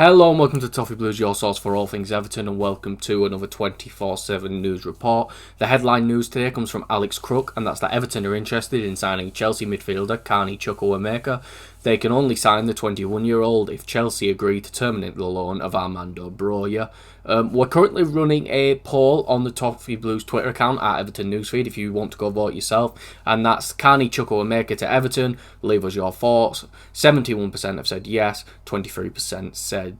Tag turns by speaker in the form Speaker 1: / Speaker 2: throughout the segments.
Speaker 1: Hello and welcome to Toffee Blues, your source for all things Everton, and welcome to another 24/7 news report. The headline news today comes from Alex Crook, and that's that Everton are interested in signing Chelsea midfielder CHUKWUEMEKA. They can only sign the 21-year-old if Chelsea agree to terminate the loan of Armando Broja. We're currently running a poll on the Toffee Blues Twitter account at Everton Newsfeed if you want to go vote yourself, and that's CHUKWUEMEKA to Everton. Leave us your thoughts. 71% have said yes, 23% said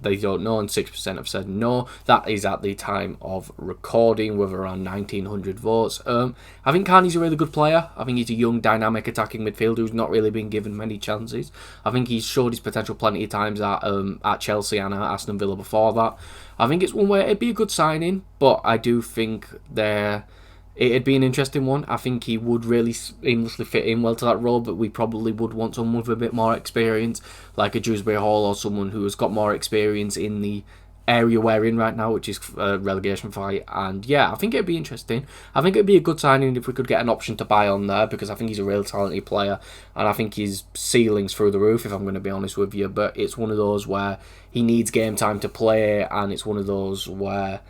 Speaker 1: they don't know, and 6% have said no. That is at the time of recording with around 1,900 votes. I think Carney's a really good player. I think he's a young, dynamic attacking midfielder who's not really been given many chances. I think he's showed his potential plenty of times at Chelsea and at Aston Villa before that. I think it's one where it'd be a good signing, but I do think it'd be an interesting one. I think he would really seamlessly fit in well to that role, but we probably would want someone with a bit more experience, like a Dewsbury Hall or someone who has got more experience in the area we're in right now, which is a relegation fight. And yeah, I think it'd be interesting. I think it'd be a good signing if we could get an option to buy on there, because I think he's a real talented player and I think his ceiling's through the roof, if I'm going to be honest with you. But it's one of those where he needs game time to play, and it's one of those where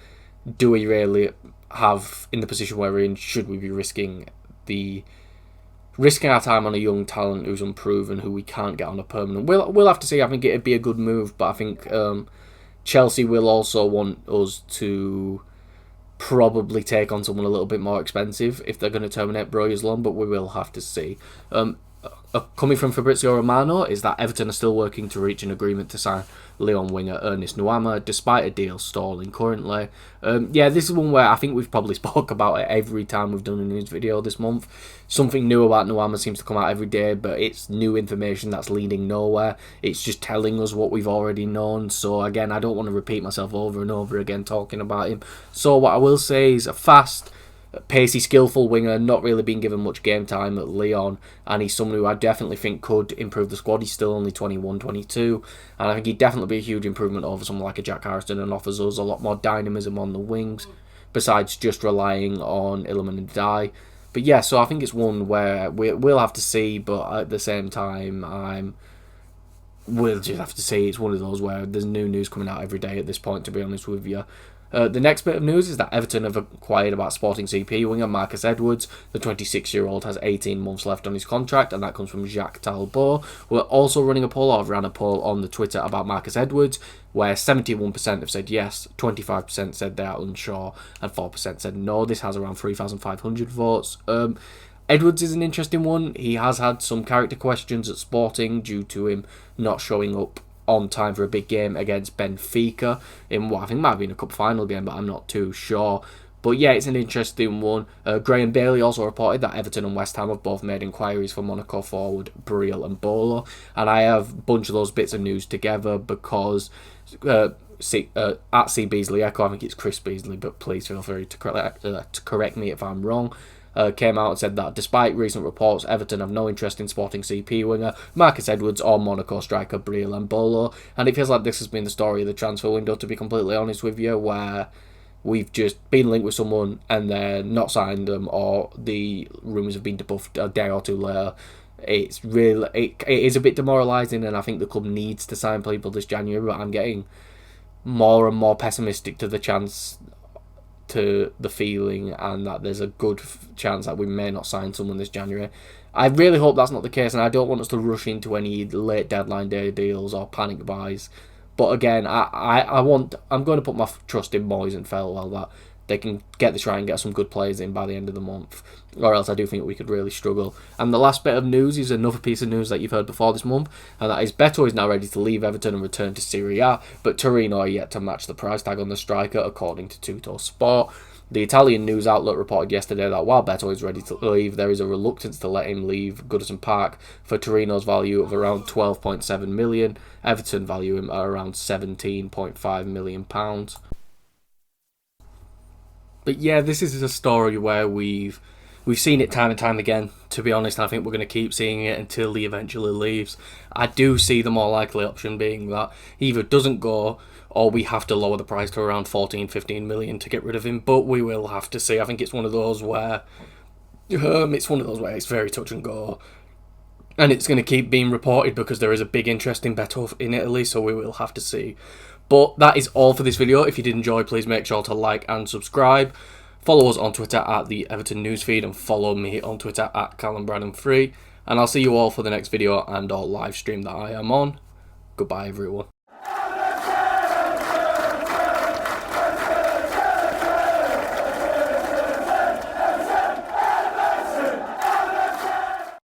Speaker 1: do we really have, in the position we're in, should we be risking our time on a young talent who's unproven, who we can't get on a permanent? We'll have to see. I think it'd be a good move, but I think Chelsea will also want us to probably take on someone a little bit more expensive if they're going to terminate Broja's loan, but we will have to see. Coming from Fabrizio Romano is that Everton are still working to reach an agreement to sign Lyon winger Ernest Nuamah, despite a deal stalling currently. This is one where I think we've probably spoke about it every time we've done a news video this month. Something new about Nuamah seems to come out every day, but it's new information that's leading nowhere. It's just telling us what we've already known. So again, I don't want to repeat myself over and over again talking about him. So what I will say is a fast, pacey, skillful winger, not really been given much game time at Lyon, and he's someone who I definitely think could improve the squad. He's still only 21, 22, and I think he'd definitely be a huge improvement over someone like a Jack Harrison, and offers us a lot more dynamism on the wings, besides just relying on Iliman and Dye. But yeah, so I think it's one where we'll have to see, but at the same time, we'll just have to see. It's one of those where there's new news coming out every day at this point, to be honest with you. The next bit of news is that Everton have acquired about Sporting CP winger Marcus Edwards. The 26-year-old has 18 months left on his contract, and that comes from Jacques Talbot. We're also running a poll, or ran a poll on the Twitter about Marcus Edwards, where 71% have said yes, 25% said they are unsure, and 4% said no. This has around 3,500 votes. Edwards is an interesting one. He has had some character questions at Sporting due to him not showing up on time for a big game against Benfica in what I think might have been a cup final game, but I'm not too sure. But yeah, it's an interesting one. Graham Bailey also reported that Everton and West Ham have both made inquiries for Monaco forward Breel and Embolo, and I have a bunch of those bits of news together because at C Beasley Echo, I think it's Chris Beasley, but please feel free to correct me if I'm wrong, came out and said that despite recent reports, Everton have no interest in Sporting CP winger Marcus Edwards or Monaco striker Breel and Embolo. And it feels like this has been the story of the transfer window, to be completely honest with you, where we've just been linked with someone and they're not signed them, or the rumours have been debuffed a day or two later. It is a bit demoralising, and I think the club needs to sign people this January, but I'm getting more and more pessimistic to the feeling, and that there's a good chance that we may not sign someone this January. I really hope that's not the case, and I don't want us to rush into any late deadline day deals or panic buys. But again, I'm going to put my trust in Moyes and Felwell that they can try and get some good players in by the end of the month, or else I do think we could really struggle. And the last bit of news is another piece of news that you've heard before this month, and that is Beto is now ready to leave Everton and return to Serie A, but Torino are yet to match the price tag on the striker, according to Tutto Sport. The Italian news outlet reported yesterday that while Beto is ready to leave, there is a reluctance to let him leave Goodison Park for Torino's value of around 12.7 million. Everton value him at around £17.5 million. But yeah, this is a story where we've seen it time and time again, to be honest, and I think we're going to keep seeing it until he eventually leaves. I do see the more likely option being that he either doesn't go, or we have to lower the price to around 14-15 million to get rid of him, but we will have to see. I think it's one of those where it's very touch and go. And it's going to keep being reported because there is a big interest in Beto in Italy, so we will have to see. But that is all for this video. If you did enjoy, please make sure to like and subscribe. Follow us on Twitter at the Everton Newsfeed, and follow me on Twitter at Callum3. And I'll see you all for the next video and or live stream that I am on. Goodbye, everyone.